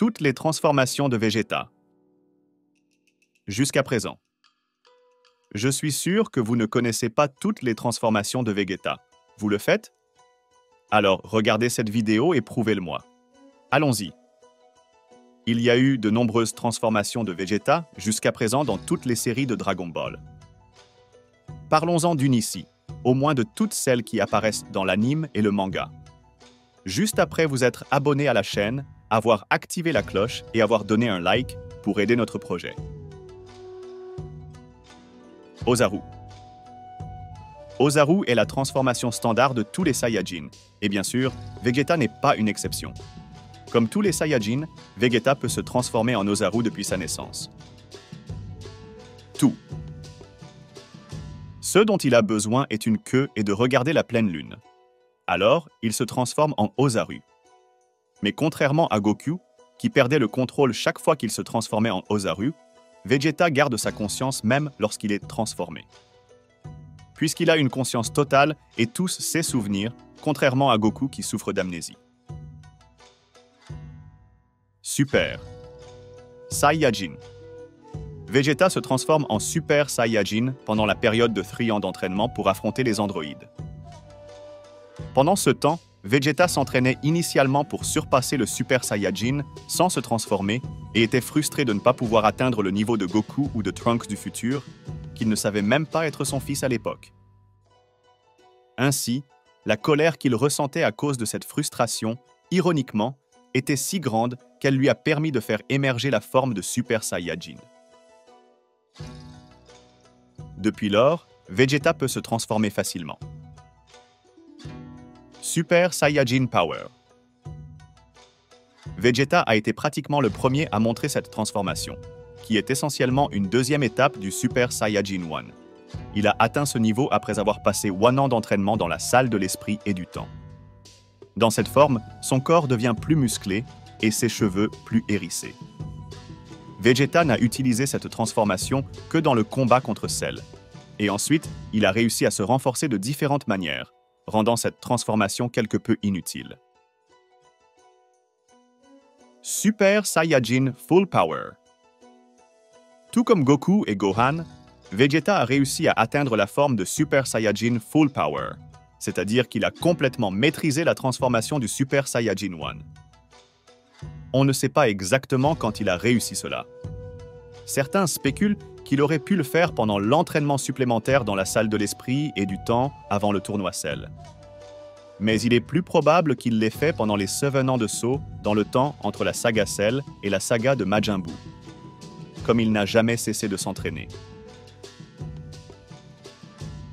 Toutes les transformations de Vegeta. Jusqu'à présent. Je suis sûr que vous ne connaissez pas toutes les transformations de Vegeta. Vous le faites? Alors, regardez cette vidéo et prouvez-le-moi. Allons-y. Il y a eu de nombreuses transformations de Vegeta jusqu'à présent dans toutes les séries de Dragon Ball. Parlons-en d'une ici, au moins de toutes celles qui apparaissent dans l'anime et le manga. Juste après vous être abonné à la chaîne, avoir activé la cloche et avoir donné un like pour aider notre projet. Ozaru. Ozaru est la transformation standard de tous les Saiyajins, et bien sûr, Vegeta n'est pas une exception. Comme tous les Saiyajins, Vegeta peut se transformer en Ozaru depuis sa naissance. Tout. Ce dont il a besoin est une queue et de regarder la pleine lune. Alors, il se transforme en Ozaru. Mais contrairement à Goku, qui perdait le contrôle chaque fois qu'il se transformait en Ozaru, Vegeta garde sa conscience même lorsqu'il est transformé. Puisqu'il a une conscience totale et tous ses souvenirs, contrairement à Goku qui souffre d'amnésie. Super. Saiyajin. Vegeta se transforme en Super Saiyajin pendant la période de 3 ans d'entraînement pour affronter les androïdes. Pendant ce temps, Vegeta s'entraînait initialement pour surpasser le Super Saiyajin sans se transformer et était frustré de ne pas pouvoir atteindre le niveau de Goku ou de Trunks du futur, qu'il ne savait même pas être son fils à l'époque. Ainsi, la colère qu'il ressentait à cause de cette frustration, ironiquement, était si grande qu'elle lui a permis de faire émerger la forme de Super Saiyajin. Depuis lors, Vegeta peut se transformer facilement. Super Saiyajin Power. Vegeta a été pratiquement le premier à montrer cette transformation, qui est essentiellement une deuxième étape du Super Saiyajin 1. Il a atteint ce niveau après avoir passé 1 an d'entraînement dans la salle de l'esprit et du temps. Dans cette forme, son corps devient plus musclé et ses cheveux plus hérissés. Vegeta n'a utilisé cette transformation que dans le combat contre Cell. Et ensuite, il a réussi à se renforcer de différentes manières, rendant cette transformation quelque peu inutile. Super Saiyajin Full Power. Tout comme Goku et Gohan, Vegeta a réussi à atteindre la forme de Super Saiyajin Full Power, c'est-à-dire qu'il a complètement maîtrisé la transformation du Super Saiyajin 1. On ne sait pas exactement quand il a réussi cela. Certains spéculent qu'il aurait pu le faire pendant l'entraînement supplémentaire dans la salle de l'esprit et du temps avant le tournoi Cell. Mais il est plus probable qu'il l'ait fait pendant les 7 ans de saut dans le temps entre la saga Cell et la saga de Majin Buu, comme il n'a jamais cessé de s'entraîner.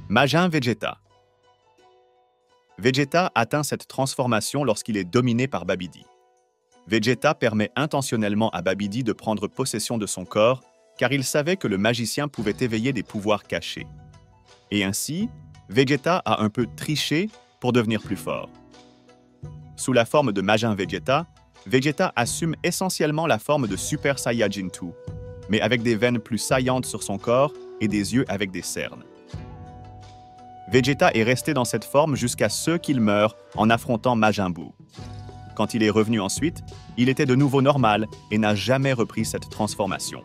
Majin Vegeta. Vegeta atteint cette transformation lorsqu'il est dominé par Babidi. Vegeta permet intentionnellement à Babidi de prendre possession de son corps car il savait que le magicien pouvait éveiller des pouvoirs cachés. Et ainsi, Vegeta a un peu triché pour devenir plus fort. Sous la forme de Majin Vegeta, Vegeta assume essentiellement la forme de Super Saiyajin 2, mais avec des veines plus saillantes sur son corps et des yeux avec des cernes. Vegeta est resté dans cette forme jusqu'à ce qu'il meure en affrontant Majin Buu. Quand il est revenu ensuite, il était de nouveau normal et n'a jamais repris cette transformation.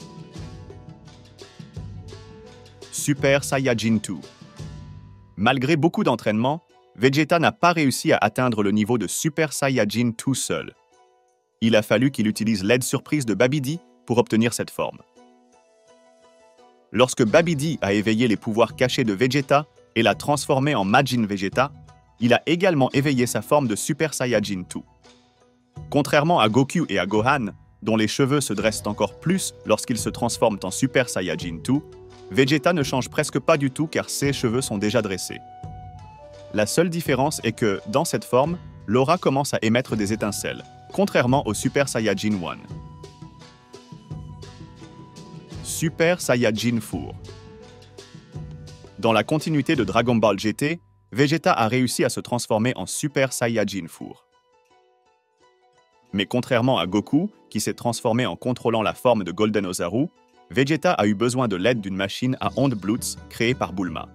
Super Saiyajin 2. Malgré beaucoup d'entraînement, Vegeta n'a pas réussi à atteindre le niveau de Super Saiyajin tout seul. Il a fallu qu'il utilise l'aide surprise de Babidi pour obtenir cette forme. Lorsque Babidi a éveillé les pouvoirs cachés de Vegeta et l'a transformé en Majin Vegeta, il a également éveillé sa forme de Super Saiyajin 2. Contrairement à Goku et à Gohan, dont les cheveux se dressent encore plus lorsqu'ils se transforment en Super Saiyajin 2, Vegeta ne change presque pas du tout car ses cheveux sont déjà dressés. La seule différence est que, dans cette forme, l'aura commence à émettre des étincelles, contrairement au Super Saiyajin 1. Super Saiyajin Four. Dans la continuité de Dragon Ball GT, Vegeta a réussi à se transformer en Super Saiyajin Four. Mais contrairement à Goku, qui s'est transformé en contrôlant la forme de Golden Ozaru, Vegeta a eu besoin de l'aide d'une machine à ondes Blutz créée par Bulma.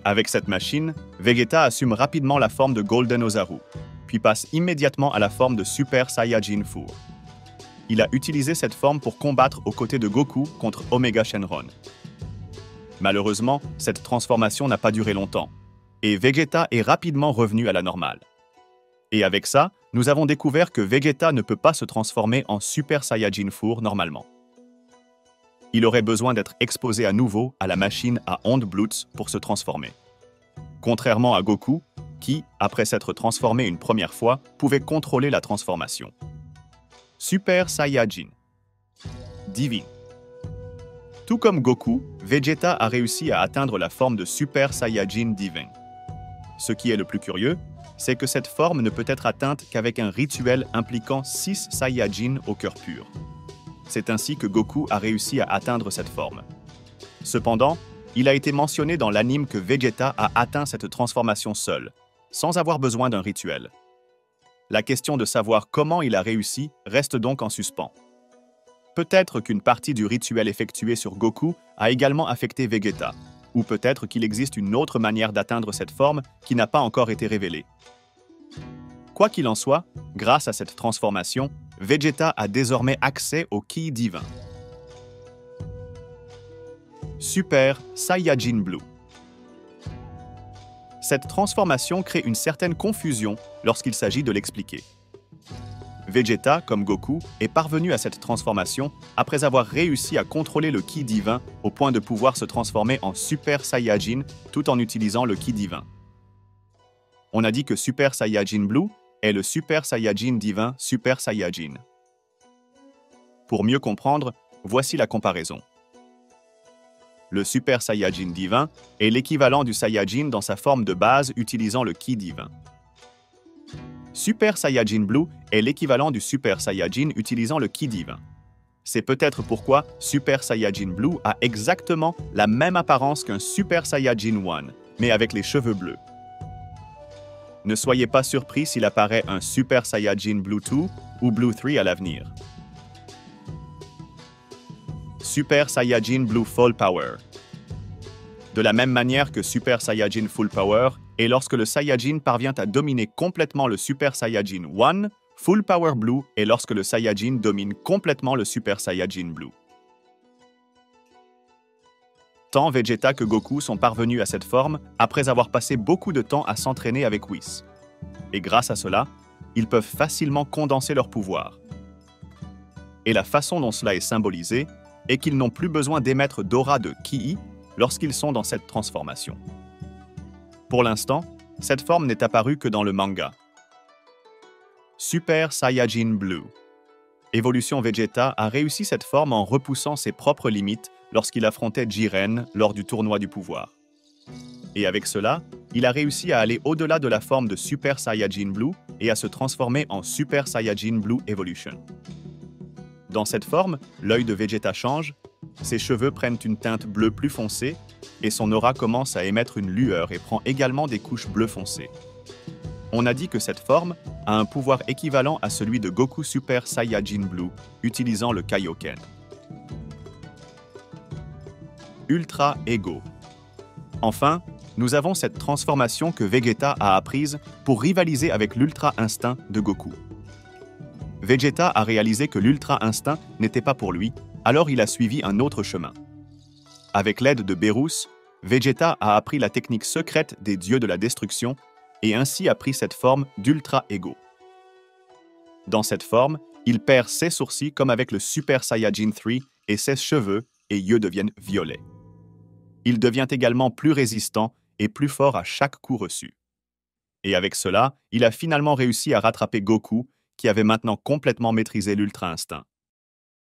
Avec cette machine, Vegeta assume rapidement la forme de Golden Ozaru, puis passe immédiatement à la forme de Super Saiyajin Four. il a utilisé cette forme pour combattre aux côtés de Goku contre Omega Shenron. Malheureusement, cette transformation n'a pas duré longtemps, et Vegeta est rapidement revenu à la normale. Et avec ça, nous avons découvert que Vegeta ne peut pas se transformer en Super Saiyajin 4 normalement. Il aurait besoin d'être exposé à nouveau à la machine à ondes Blutz pour se transformer. Contrairement à Goku, qui, après s'être transformé une première fois, pouvait contrôler la transformation. Super Saiyajin Divine. Tout comme Goku, Vegeta a réussi à atteindre la forme de Super Saiyajin divin. Ce qui est le plus curieux, c'est que cette forme ne peut être atteinte qu'avec un rituel impliquant 6 Saiyajin au cœur pur. C'est ainsi que Goku a réussi à atteindre cette forme. Cependant, il a été mentionné dans l'anime que Vegeta a atteint cette transformation seul, sans avoir besoin d'un rituel. La question de savoir comment il a réussi reste donc en suspens. Peut-être qu'une partie du rituel effectué sur Goku a également affecté Vegeta, ou peut-être qu'il existe une autre manière d'atteindre cette forme qui n'a pas encore été révélée. Quoi qu'il en soit, grâce à cette transformation, Vegeta a désormais accès au Ki divin. Super Saiyajin Blue. Cette transformation crée une certaine confusion lorsqu'il s'agit de l'expliquer. Vegeta, comme Goku, est parvenu à cette transformation après avoir réussi à contrôler le Ki divin au point de pouvoir se transformer en Super Saiyajin tout en utilisant le Ki divin. On a dit que Super Saiyajin Blue est le Super Saiyajin divin Super Saiyajin. Pour mieux comprendre, voici la comparaison. Le Super Saiyajin divin est l'équivalent du Saiyajin dans sa forme de base utilisant le Ki divin. Super Saiyajin Blue est l'équivalent du Super Saiyajin utilisant le Ki divin. C'est peut-être pourquoi Super Saiyajin Blue a exactement la même apparence qu'un Super Saiyajin 1, mais avec les cheveux bleus. Ne soyez pas surpris s'il apparaît un Super Saiyajin Blue 2 ou Blue 3 à l'avenir. Super Saiyajin Blue Full Power. De la même manière que Super Saiyajin Full Power est lorsque le Saiyajin parvient à dominer complètement le Super Saiyajin 1, Full Power Blue est lorsque le Saiyajin domine complètement le Super Saiyajin Blue. Tant Vegeta que Goku sont parvenus à cette forme après avoir passé beaucoup de temps à s'entraîner avec Whis. Et grâce à cela, ils peuvent facilement condenser leur pouvoir. Et la façon dont cela est symbolisé est qu'ils n'ont plus besoin d'émettre d'aura de Ki lorsqu'ils sont dans cette transformation. Pour l'instant, cette forme n'est apparue que dans le manga. Super Saiyajin Blue. Évolution Vegeta a réussi cette forme en repoussant ses propres limites lorsqu'il affrontait Jiren lors du tournoi du pouvoir. Et avec cela, il a réussi à aller au-delà de la forme de Super Saiyajin Blue et à se transformer en Super Saiyajin Blue Evolution. Dans cette forme, l'œil de Vegeta change, ses cheveux prennent une teinte bleue plus foncée et son aura commence à émettre une lueur et prend également des couches bleu foncé. On a dit que cette forme a un pouvoir équivalent à celui de Goku Super Saiyajin Blue, utilisant le Kaioken. Ultra Ego. Enfin, nous avons cette transformation que Vegeta a apprise pour rivaliser avec l'Ultra Instinct de Goku. Vegeta a réalisé que l'Ultra Instinct n'était pas pour lui, alors il a suivi un autre chemin. Avec l'aide de Beerus, Vegeta a appris la technique secrète des dieux de la destruction et ainsi a pris cette forme d'Ultra Ego. Dans cette forme, il perd ses sourcils comme avec le Super Saiyajin 3 et ses cheveux et yeux deviennent violets. Il devient également plus résistant et plus fort à chaque coup reçu. Et avec cela, il a finalement réussi à rattraper Goku, qui avait maintenant complètement maîtrisé l'Ultra Instinct.